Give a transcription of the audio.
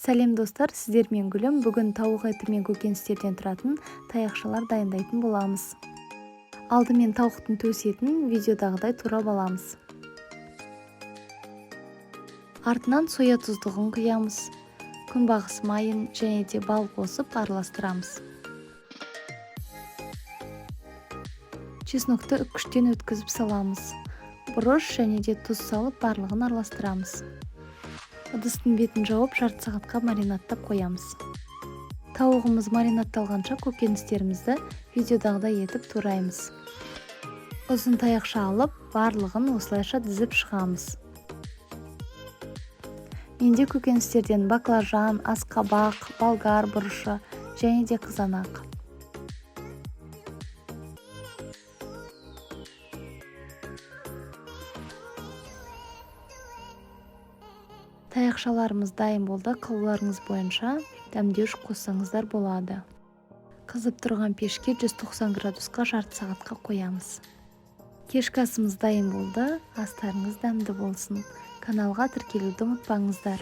Сәлем достар, сіздермен Гүлім. Бүгін тауық еті мен көкөністерден тұратын таяқшалар дайындайтын боламыз. Алдымен тауықтың төс етін видеодағыдай турап аламыз. Артынан соя тұздығын құямыз. Күнбағыс майын және де бал қосып араластырамыз. Чеснокты үккіштен өткізіп саламыз. Бұрыш және де тұз салып барлығын араластырамыз. Ыдыстың бетін жауып жарты сағатқа маринаттап қоямыз. Тауығымыз маринатталғанша көкөністерімізді видеодағыдай етіп тураймыз. Ұзын таяқша алып, барлығын осылайша дізіп шығамыз. Менде көкөністерден баклажан, асқабақ, болгар бұрышы және де қызанақ. Таяқшаларымыз дайын болды. Қалауларыңыз бойынша дәмдеуіш қоссаңыздар болады. Қызып тұрған пешке 190 градусқа жарты сағатқа қоямыз. Кешкі асымыз дайын болды. Астарыңыз дәмді болсын. Каналға тіркелуді ұмытпаңыздар.